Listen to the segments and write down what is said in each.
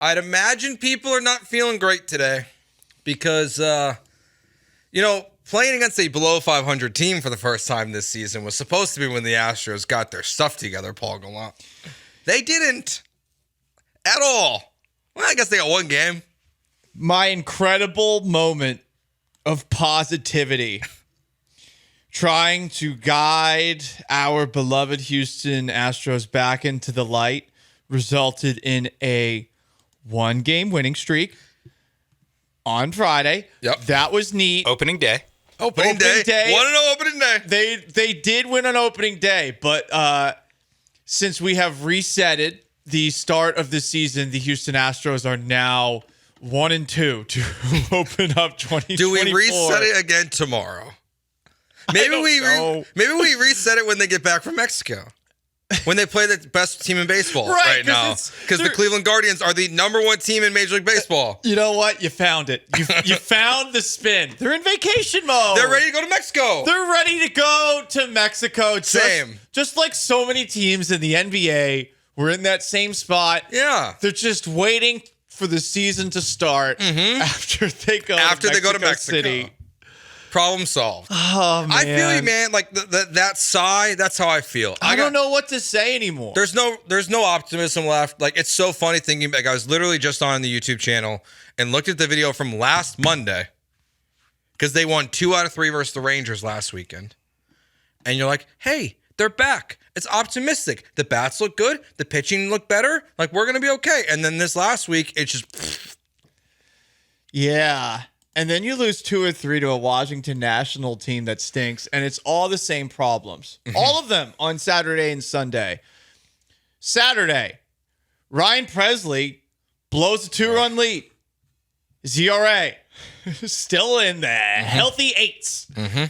I'd imagine people are not feeling great today because, playing against a below 500 team for the first time this season was supposed to be when the Astros got their stuff together, Paul Gallant. They didn't at all. Well, I guess they got one game. My incredible moment of positivity trying to guide our beloved Houston Astros back into the light resulted in a one-game winning streak on Friday. Yep. That was neat. Opening day. Opening day. 1-0 opening day. They did win on opening day, but since we have resetted the start of the season, the Houston Astros are now 1-2 to open up 2024. Do we reset it again tomorrow? Maybe we reset it when they get back from Mexico. When they play the best team in baseball right now. Because the Cleveland Guardians are the number one team in Major League Baseball. You know what? You found it. You found the spin. They're in vacation mode. They're ready to go to Mexico. They're ready to go to Mexico. Same. Just like so many teams in the NBA, we're in that same spot. Yeah. They're just waiting for the season to start after they go to Mexico City. Problem solved. Oh, man. I feel you, man. Like that sigh, that's how I feel. I don't know what to say anymore. There's no optimism left. Like, it's so funny thinking back. I was literally just on the YouTube channel and looked at the video from last Monday because they won 2 out of 3 versus the Rangers last weekend. And you're like, hey, they're back. It's optimistic. The bats look good. The pitching looked better. Like, we're going to be okay. And then this last week, it's just... Yeah. And then you lose 2 or 3 to a Washington National team that stinks, and it's all the same problems. All of them on Saturday and Sunday. Saturday, Ryan Presley blows a 2-run lead. His ERA still in the healthy 8s.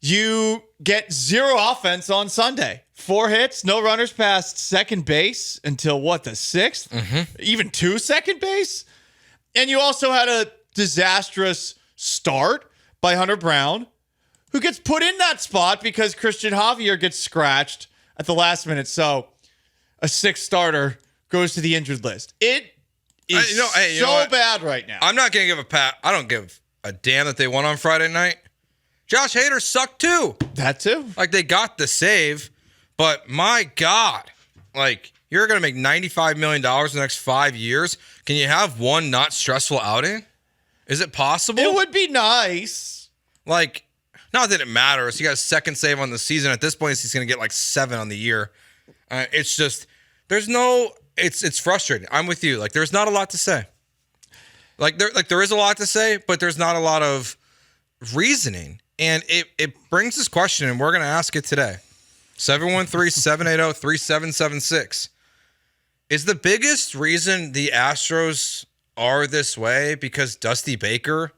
You get 0 offense on Sunday. 4 hits, no runners past second base until the 6th? Even 2 second base? And you also had a disastrous start by Hunter Brown, who gets put in that spot because Christian Javier gets scratched at the last minute. So a 6th starter goes to the injured list. It is so bad right now. I'm not going to give a pat. I don't give a damn that they won on Friday night. Josh Hader sucked too. That too. Like, they got the save, but my God, like, you're going to make $95 million in the next 5 years. Can you have one not stressful outing? Is it possible? It would be nice. Like, not that it matters. He got a 2nd save on the season. At this point, he's going to get like 7 on the year. It's just, it's frustrating. I'm with you. Like, there's not a lot to say. There is a lot to say, but there's not a lot of reasoning. And it brings this question, and we're going to ask it today. 713-780-3776. Is the biggest reason the Astros are this way because Dusty Baker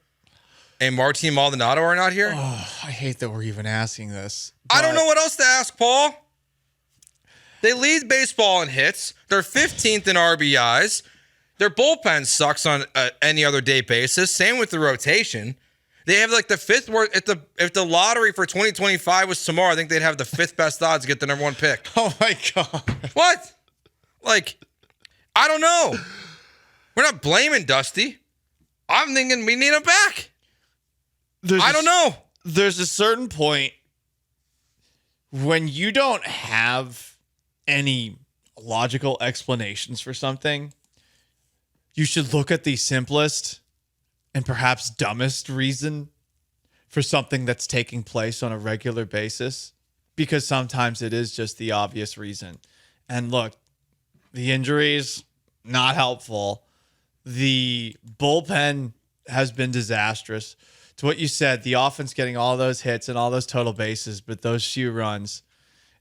and Martin Maldonado are not here? Oh, I hate that we're even asking this. I don't know what else to ask, Paul. They lead baseball in hits. They're 15th in RBIs. Their bullpen sucks on any other day basis. Same with the rotation. They have like the 5th worst. If the lottery for 2025 was tomorrow, I think they'd have the 5th best odds to get the number 1 pick. Oh my God. What? Like, I don't know. We're not blaming Dusty. I'm thinking we need him back. I don't know. There's a certain point when you don't have any logical explanations for something, you should look at the simplest and perhaps dumbest reason for something that's taking place on a regular basis, because sometimes it is just the obvious reason. And look, the injuries, not helpful. The bullpen has been disastrous. To what you said, the offense getting all those hits and all those total bases, but those few runs,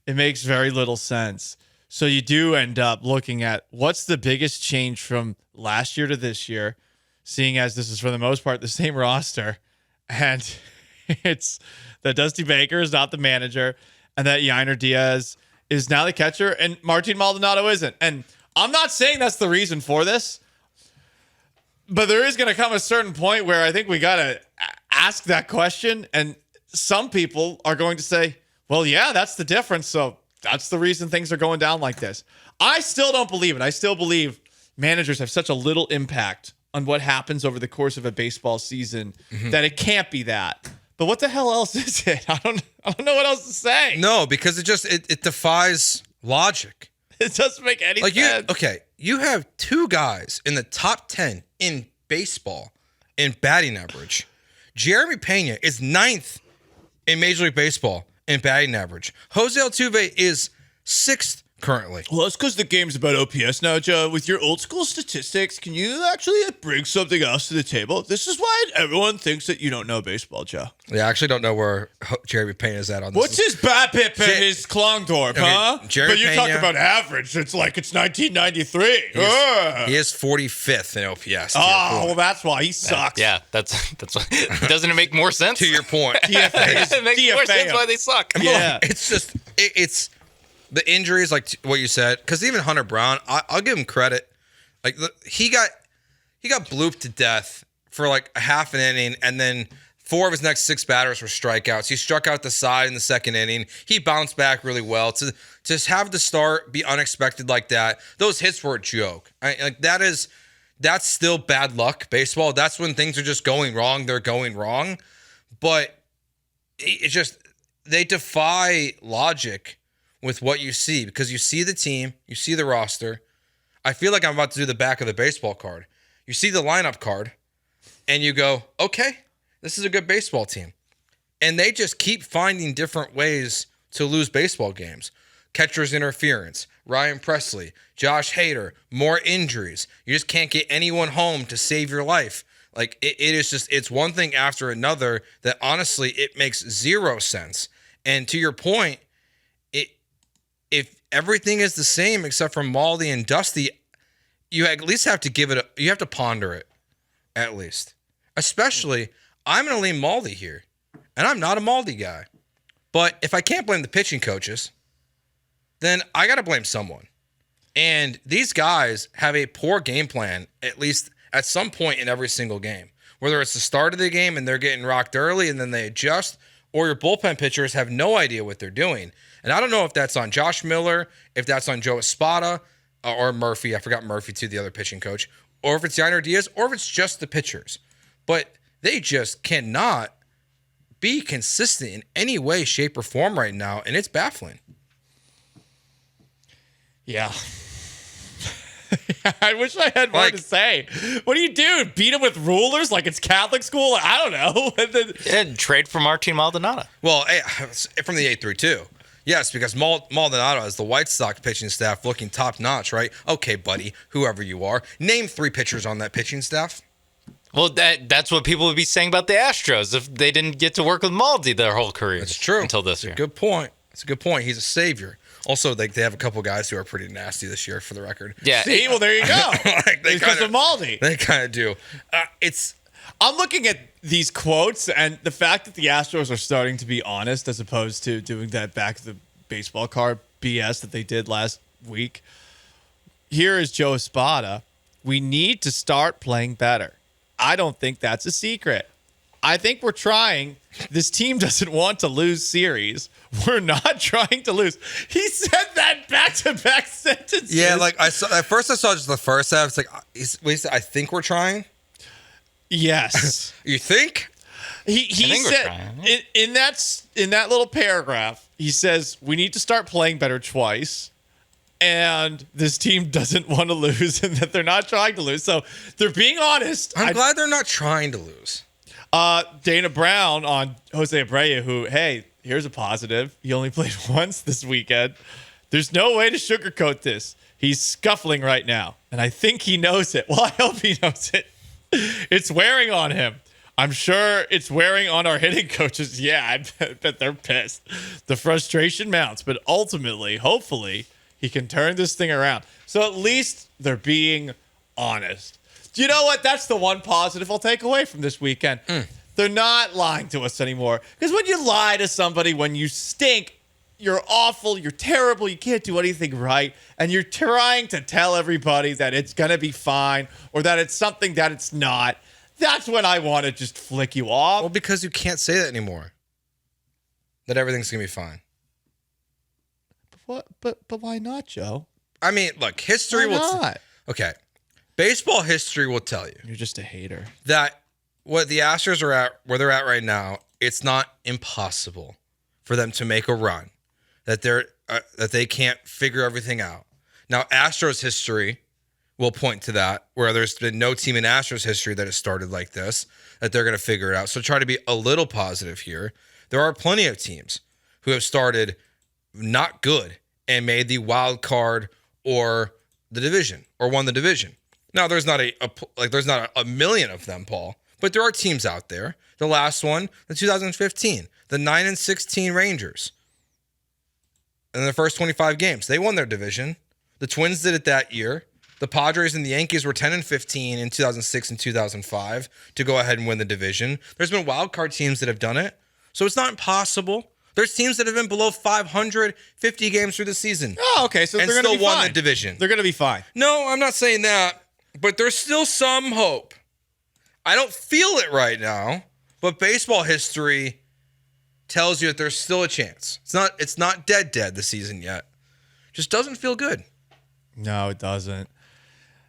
it makes very little sense. So you do end up looking at what's the biggest change from last year to this year, seeing as this is for the most part the same roster. And it's that Dusty Baker is not the manager and that Yainer Diaz is now the catcher and Martin Maldonado isn't. And I'm not saying that's the reason for this, but there is going to come a certain point where I think we got to ask that question. And some people are going to say, well, yeah, that's the difference. So that's the reason things are going down like this. I still don't believe it. I still believe managers have such a little impact on what happens over the course of a baseball season that it can't be that. But what the hell else is it? I don't know what else to say. No, because it defies logic. It doesn't make any sense. You have two guys in the top 10 in baseball in batting average. Jeremy Pena is 9th in Major League Baseball in batting average. Jose Altuve is 6th currently. Well, that's because the game's about OPS now, Joe. With your old school statistics, can you actually bring something else to the table? This is why everyone thinks that you don't know baseball, Joe. Yeah, I actually don't know where Jeremy Pena is at on this. What's his BABIP and his Klondorf, huh? Jeremy but you Pena, talk about average. It's like it's 1993. He is 45th in OPS. Oh, well, that's why he sucks. That's why. Doesn't it make more sense? To your point. It makes more sense why they suck. Yeah. It's just, it's the injuries, like what you said, because even Hunter Brown, I'll give him credit. Like he got blooped to death for like a half an inning, and then 4 of his next 6 batters were strikeouts. He struck out the side in the second inning. He bounced back really well. To just have the start be unexpected like that, those hits were a joke. That's still bad luck. Baseball, that's when things are just going wrong. They're going wrong. But it's just, they defy logic with what you see, because you see the team, you see the roster. I feel like I'm about to do the back of the baseball card. You see the lineup card, and you go, okay, this is a good baseball team. And they just keep finding different ways to lose baseball games. Catcher's interference, Ryan Presley, Josh Hader, more injuries. You just can't get anyone home to save your life. Like, it is just, it's one thing after another that honestly, it makes zero sense. And to your point, if everything is the same except for Maldi and Dusty, you at least have to you have to ponder it, at least. Especially, I'm going to lean Maldi here, and I'm not a Maldi guy. But if I can't blame the pitching coaches, then I got to blame someone. And these guys have a poor game plan, at least at some point in every single game. Whether it's the start of the game and they're getting rocked early and then they adjust, or your bullpen pitchers have no idea what they're doing. And I don't know if that's on Josh Miller, if that's on Joe Espada, or Murphy. I forgot Murphy too, the other pitching coach. Or if it's Yainer Diaz, or if it's just the pitchers. But they just cannot be consistent in any way, shape, or form right now, and it's baffling. Yeah. I wish I had more to say. What do? Beat him with rulers like it's Catholic school? I don't know. And trade for Martin Maldonado. Well, from the 8-2. Yes, because Maldonado has the White Sox pitching staff looking top-notch, right? Okay, buddy, whoever you are. Name 3 pitchers on that pitching staff. Well, that's what people would be saying about the Astros if they didn't get to work with Maldi their whole career. That's true. Until this year. Good point. That's a good point. He's a savior. Also, they have a couple guys who are pretty nasty this year, for the record. Yeah. See, well, there you go. Because of Maldi. They kind of do. I'm looking at these quotes, and the fact that the Astros are starting to be honest as opposed to doing that back of the baseball card BS that they did last week. Here is Joe Espada. We need to start playing better. I don't think that's a secret. I think we're trying. This team doesn't want to lose series. We're not trying to lose. He said that back-to-back sentences. Yeah, like I saw. At first, I saw just the first half. It's like, I think we're trying. Yes. You think? He said in that little paragraph, he says we need to start playing better twice. And this team doesn't want to lose, and that they're not trying to lose. So they're being honest. I'm glad they're not trying to lose. Dana Brown on Jose Abreu, who, hey, here's a positive. He only played once this weekend. There's no way to sugarcoat this. He's scuffling right now, and I think he knows it. Well, I hope he knows it. It's wearing on him. I'm sure it's wearing on our hitting coaches. Yeah, I bet they're pissed. The frustration mounts, but ultimately, hopefully, he can turn this thing around. So at least they're being honest. Do you know what? That's the one positive I'll take away from this weekend. They're not lying to us anymore. Because when you lie to somebody, when you stink, you're awful, you're terrible, you can't do anything right, and you're trying to tell everybody that it's going to be fine or that it's something that it's not, that's when I want to just flick you off. Well, because you can't say that anymore. That everything's going to be fine. But why not, Joe? I mean, look, history Why will. not? Okay. Baseball history will tell you You're just a hater. that what the Astros are at, where they're at right now, it's not impossible for them to make a run. That they can't figure everything out. Now, Astros history will point to that, where there's been no team in Astros history that has started like this, that they're going to figure it out. So try to be a little positive here. There are plenty of teams who have started not good and made the wild card or the division or won the division. Now, there's not a million of them, Paul, but there are teams out there. The last one, the 2015, the 9-16 Rangers. In the first 25 games, they won their division. The Twins did it that year. The Padres and the Yankees were 10-15 in 2006 and 2005 to go ahead and win the division. There's been wild card teams that have done it, so it's not impossible. There's teams that have been below 550 games through the season. Oh, okay. So and they're going to still be won fine. the division. They're going to be fine. No, I'm not saying that, but there's still some hope. I don't feel it right now, but baseball history tells you that there's still a chance. It's not dead the season yet. Just doesn't feel good. No, it doesn't.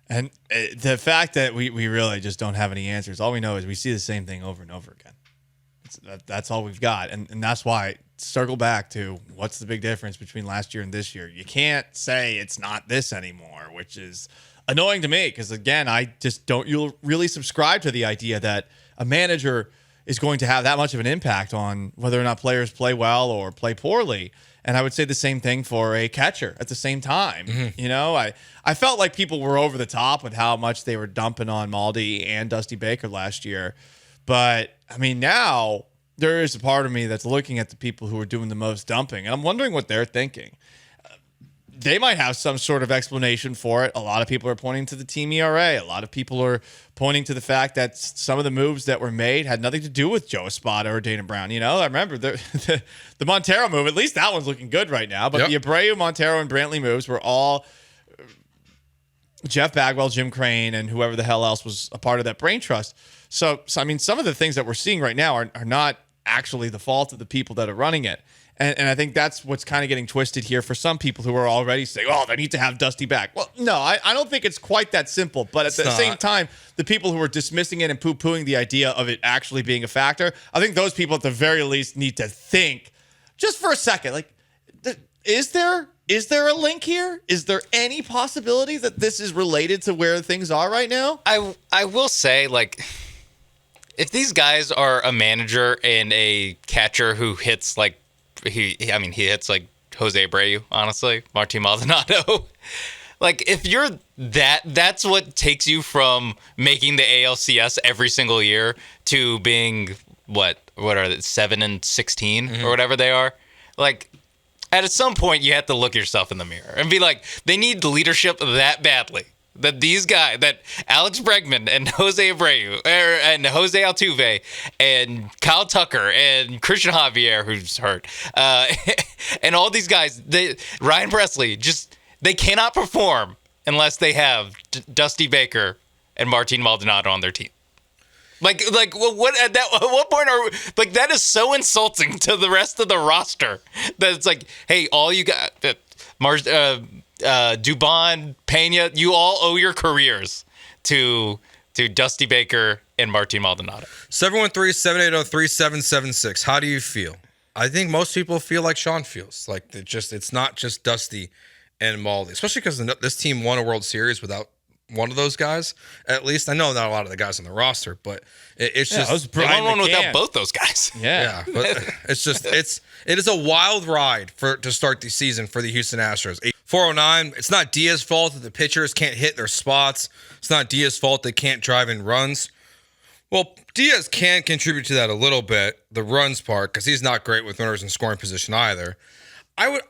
And the fact that we really just don't have any answers, all we know is we see the same thing over and over again. That's all we've got. And that's why, circle back to what's the big difference between last year and this year. You can't say it's not this anymore, which is annoying to me because, again, I just don't really subscribe to the idea that a manager is going to have that much of an impact on whether or not players play well or play poorly. And I would say the same thing for a catcher at the same time. Mm-hmm. You know, I felt like people were over the top with how much they were dumping on Maldi and Dusty Baker last year. But, I mean, now there is a part of me that's looking at the people who are doing the most dumping, and I'm wondering what they're thinking. They might have some sort of explanation for it. A lot of people are pointing to the team ERA. A lot of people are pointing to the fact that some of the moves that were made had nothing to do with Joe Espada or Dana Brown. You know, I remember the Montero move. At least that one's looking good right now. But the Abreu, Montero, and Brantley moves were all Jeff Bagwell, Jim Crane, and whoever the hell else was a part of that brain trust. So I mean, some of the things that we're seeing right now are not actually the fault of the people that are running it. And I think that's what's kind of getting twisted here for some people who are already saying, oh, they need to have Dusty back. Well, no, I don't think it's quite that simple. But at the same time, the people who are dismissing it and poo-pooing the idea of it actually being a factor, I think those people at the very least need to think just for a second. Like, is there a link here? Is there any possibility that this is related to where things are right now? I will say, like, if these guys are a manager and a catcher who hits like, he hits like Jose Abreu, honestly, Martin Maldonado. Like, if you're that's what takes you from making the ALCS every single year to being what are they, 7-16 or whatever they are. Like, at some point you have to look yourself in the mirror and be like, they need leadership that badly. That these guys, that Alex Bregman and Jose Abreu and Jose Altuve and Kyle Tucker and Christian Javier, who's hurt, and all these guys, Ryan Presley, just they cannot perform unless they have Dusty Baker and Martin Maldonado on their team. Like what at what point are like that is so insulting to the rest of the roster that it's like, hey, all you got Dubon, Pena, you all owe your careers to Dusty Baker and Martin Maldonado. 713-780-3776. How do you feel? I think most people feel like Sean feels. Like it's not just Dusty and Maldi, especially because this team won a World Series without one of those guys. At least I know not a lot of the guys on the roster, but it's just they won one without both those guys. Yeah, but it is a wild ride to start the season for the Houston Astros. 409. It's not Diaz's fault that the pitchers can't hit their spots. It's not Diaz's fault they can't drive in runs. Well, Diaz can contribute to that a little bit, the runs part, because he's not great with runners in scoring position either. I would.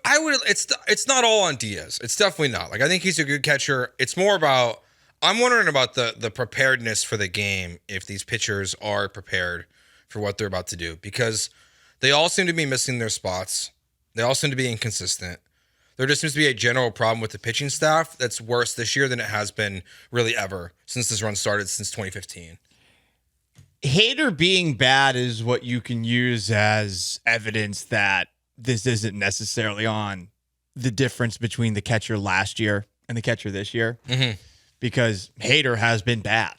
It's not all on Diaz. It's definitely not. Like, I think he's a good catcher. It's more about, I'm wondering about the preparedness for the game, if these pitchers are prepared for what they're about to do, because they all seem to be missing their spots. They all seem to be inconsistent. There just seems to be a general problem with the pitching staff that's worse this year than it has been really ever since this run started since 2015. Hater being bad is what you can use as evidence that this isn't necessarily on the difference between the catcher last year and the catcher this year. Mm-hmm. because Hader has been bad.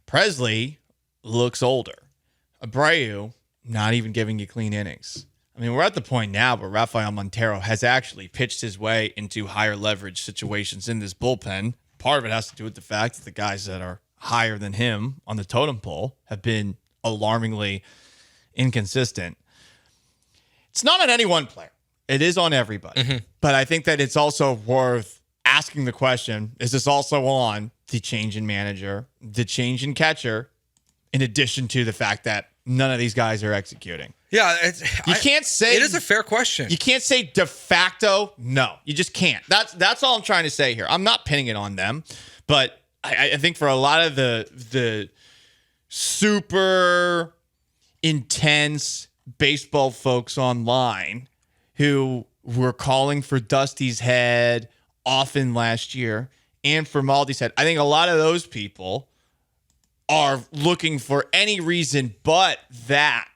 Presley looks older. Abreu, not even giving you clean innings. I mean, we're at the point now where Rafael Montero has actually pitched his way into higher leverage situations in this bullpen. Part of it has to do with the fact that the guys that are higher than him on the totem pole have been alarmingly inconsistent. It's not on any one player. It is on everybody. Mm-hmm. But I think that it's also worth asking the question, is this also on the change in manager, the change in catcher, in addition to the fact that none of these guys are executing? Yeah, You can't say it is a fair question. You can't say de facto. No, you just can't. That's all I'm trying to say here. I'm not pinning it on them, but I think for a lot of the super intense baseball folks online who were calling for Dusty's head often last year and for Maldi's head, I think a lot of those people are looking for any reason but that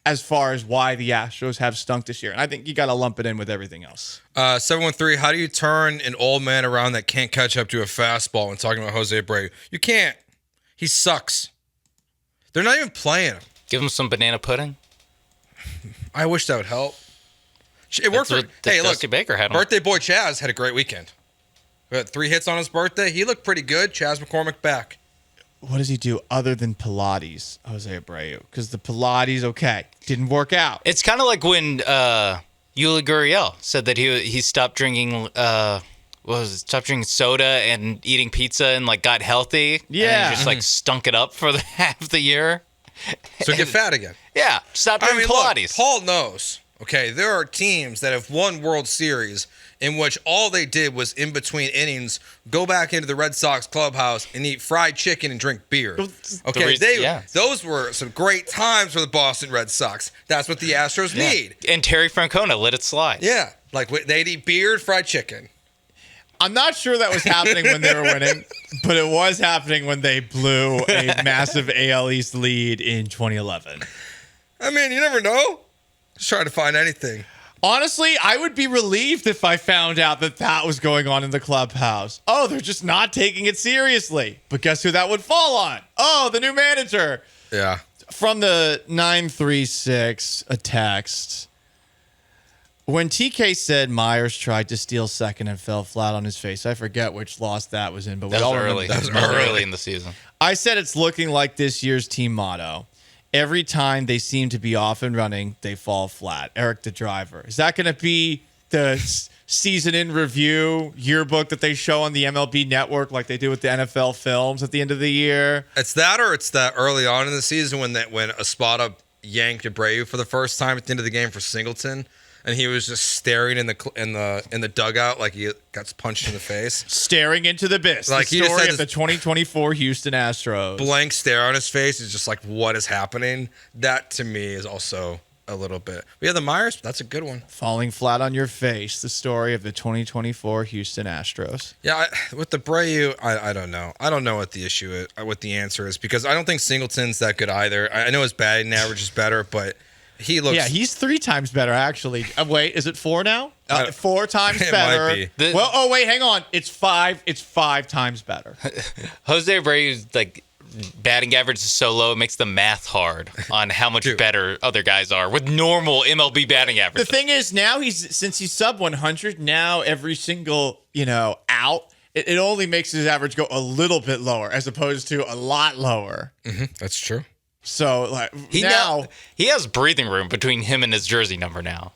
as far as why the Astros have stunk this year. And I think you got to lump it in with everything else. 713, how do you turn an old man around that can't catch up to a fastball when talking about Jose Abreu? You can't. He sucks. They're not even playing him. Give him some banana pudding. I wish that would help. It worked for... Hey, Dusty look, Baker had him. birthday boy Chaz had a great weekend. We had 3 hits on his birthday. He looked pretty good. Chaz McCormick back. What does he do other than Pilates, Jose Abreu? Because the Pilates, okay, didn't work out. It's kind of like when Yuli Gurriel said that he stopped drinking stopped drinking soda and eating pizza and like got healthy. Yeah. And he just like stunk it up for the half the year. So get fat again. Yeah, stop doing Pilates. Look, Paul knows. Okay, there are teams that have won World Series in which all they did was in between innings go back into the Red Sox clubhouse and eat fried chicken and drink beer. Okay, those were some great times for the Boston Red Sox. That's what the Astros need. And Terry Francona let it slide. Yeah, like they'd eat beer and fried chicken. I'm not sure that was happening when they were winning, but it was happening when they blew a massive AL East lead in 2011. I mean, you never know. Just trying to find anything. Honestly, I would be relieved if I found out that was going on in the clubhouse. Oh, they're just not taking it seriously. But guess who that would fall on? Oh, the new manager. Yeah. From the 936, a text. When TK said Myers tried to steal second and fell flat on his face, I forget which loss that was in, but we all remember That was early in the season. I said it's looking like this year's team motto. Every time they seem to be off and running, they fall flat. Eric the driver. Is that going to be the season in review yearbook that they show on the MLB network like they do with the NFL films at the end of the year? It's that, or it's that early on in the season when Espada yanked Abreu for the first time at the end of the game for Singleton, and he was just staring in the dugout like he got punched in the face. Staring into the abyss. Like the he just story had of the 2024 Houston Astros. Blank stare on his face is just like, what is happening? That to me is also a little bit. We have the Myers. That's a good one. Falling flat on your face. The story of the 2024 Houston Astros. Yeah, with the Abreu, I don't know. I don't know what the issue is, what the answer is, because I don't think Singleton's that good either. I know his batting average is better, but he looks... Yeah, he's 3 times better, actually. Wait, is it 4 now? 4 times it better. might be. Well, wait, hang on. It's 5. It's 5 times better. Jose Abreu's like batting average is so low, it makes the math hard on how much better other guys are with normal MLB batting average. The thing is, now since he's sub 100, now every single, out, it only makes his average go a little bit lower as opposed to a lot lower. Mm-hmm, that's true. So, like, he has breathing room between him and his jersey number now.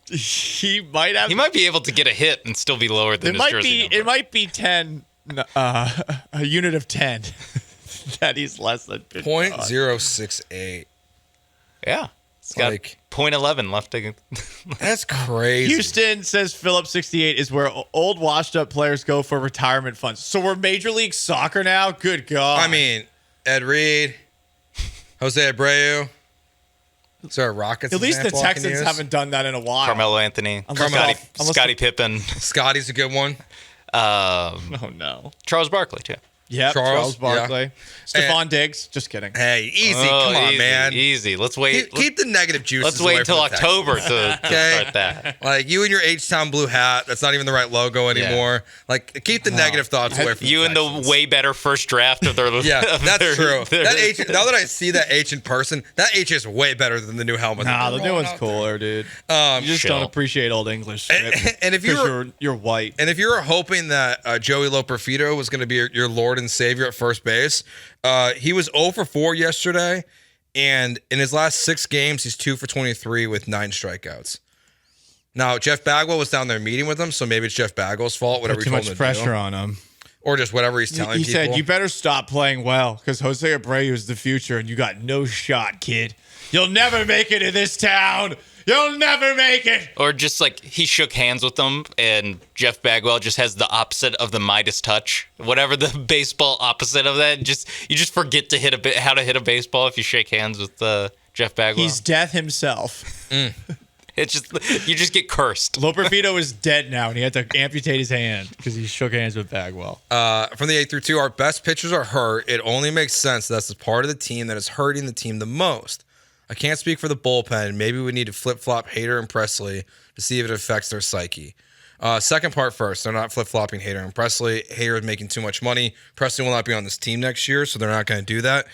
He might be able to get a hit and still be lower than his jersey number. It might be 10, a unit of 10 that he's less than 50 .068. Yeah. It's got like 0.11 left. That's crazy. Houston says Phillips 68 is where old washed up players go for retirement funds. So we're Major League Soccer now? Good God. I mean, Ed Reed, Jose Abreu. Is there a Rockets? At least the Texans haven't done that in a while. Carmelo Anthony. Scottie Pippen. Scotty's a good one. Oh, no. Charles Barkley, too. Yep, Charles Barkley. Yeah. Stephon Diggs. Just kidding. Hey, easy. Come on, easy, man. Easy. Let's wait. Keep the negative juices. Let's wait away until from the October Texans. to start that. Like you and your H-Town blue hat. That's not even the right logo anymore. Like keep the negative thoughts away from You the and Texans. the way better first draft of their. Yeah, of that's their- true. That H. Now that I see that H in person, that H is way better than the new helmet. that Nah, they're the new rolling one's out there. cooler, dude. You just chill. don't appreciate old English script. And if you're white. And if you were hoping that Joey Loperfido was going to be your Lord and Savior at first base, he was 0 for 4 yesterday, and in his last 6 games, he's 2 for 23 with 9 strikeouts. Now, Jeff Bagwell was down there meeting with him, so maybe it's Jeff Bagwell's fault, whatever Put he too told much him pressure to do. on him. Or just whatever he's telling He people. said, you better stop playing well because Jose Abreu is the future and you got no shot, kid. You'll never make it in this town. You'll never make it. Or just like he shook hands with them, and Jeff Bagwell just has the opposite of the Midas touch, whatever the baseball opposite of that. You just forget to how to hit a baseball if you shake hands with Jeff Bagwell. He's death himself. It's just you just get cursed. Loperfido is dead now and he had to amputate his hand because he shook hands with Bagwell. From the 8 through 2, our best pitchers are hurt. It only makes sense that's the part of the team that is hurting the team the most. I can't speak for the bullpen. Maybe we need to flip-flop Hader and Presley to see if it affects their psyche. Second part first. They're not flip-flopping Hader and Presley. Hader is making too much money. Presley will not be on this team next year, so they're not going to do that.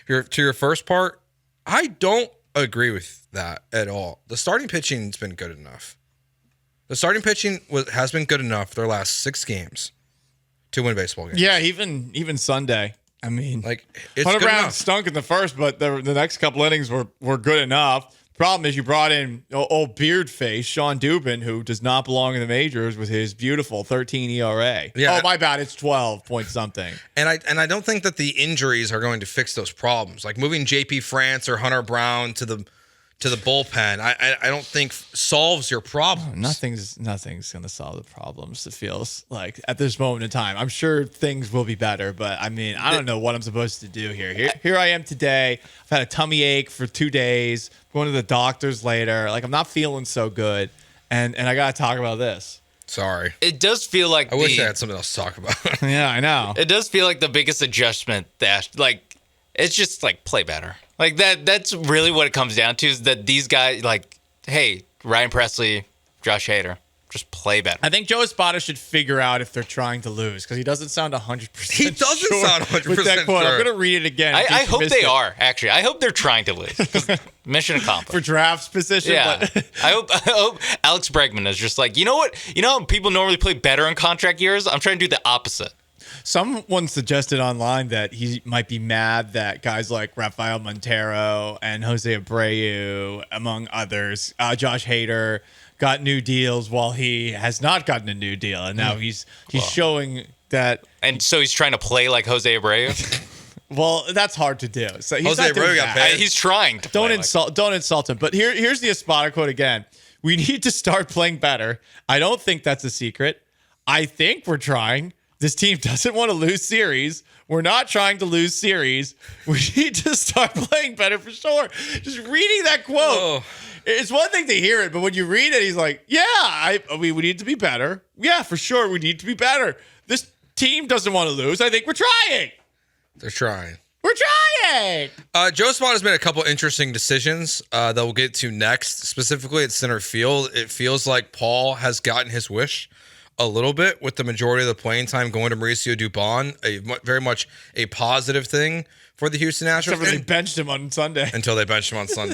To your first part, I don't agree with that at all. The starting pitching's been good enough. The starting pitching has been good enough their last 6 games to win baseball games. Yeah, even Sunday. I mean, Like, it's Hunter good Brown enough. stunk in the first, but the next couple innings were good enough. Problem is, you brought in old beard face Sean Dubin, who does not belong in the majors with his beautiful 13 ERA. Yeah. Oh, my bad, it's 12 point something. And I don't think that the injuries are going to fix those problems. Like moving JP France or Hunter Brown to the bullpen, I don't think solves your problem. Nothing's going to solve the problems. It feels like at this moment in time. I'm sure things will be better, but I mean, I don't know what I'm supposed to do here. Here I am today. I've had a tummy ache for 2 days. Going to the doctor's later. Like I'm not feeling so good, and I got to talk about this. Sorry. It does feel like I wish I had something else to talk about. Yeah, I know. It does feel like the biggest adjustment that like it's just like play better. Like that's really what it comes down to is that these guys like, hey, Ryan Presley, Josh Hader, just play better. I think Joe Espada should figure out if they're trying to lose because he doesn't sound 100%. He doesn't sure sound 100% with that quote. sure. I'm gonna read it again. in I case you hope missed they it. are, actually. I hope they're trying to lose. 'Cause mission accomplished. For drafts position. Yeah. But I hope Alex Bregman is just like, you know what? You know how people normally play better in contract years? I'm trying to do the opposite. someone suggested online that he might be mad that guys like Rafael Montero and Jose Abreu, among others, Josh Hader, got new deals while he has not gotten a new deal, and now he's showing that. And so he's trying to play like Jose Abreu. Well, that's hard to do. So he's Jose not doing Abreu got that. paid. He's trying to play Don't insult him. But here's the Espada quote again. We need to start playing better. I don't think that's a secret. I think we're trying. This team doesn't want to lose series. We're not trying to lose series. We need to start playing better for sure. Just reading that quote. Oh. It's one thing to hear it, but when you read it, he's like, yeah, we need to be better. Yeah, for sure. We need to be better. This team doesn't want to lose. I think we're trying. They're trying. We're trying. Joe Spot has made a couple interesting decisions that we'll get to next. Specifically at center field, it feels like Paul has gotten his wish a little bit with the majority of the playing time going to Mauricio Dubon. Very much a positive thing for the Houston Astros. Except for they benched him on Sunday. Until they benched him on Sunday.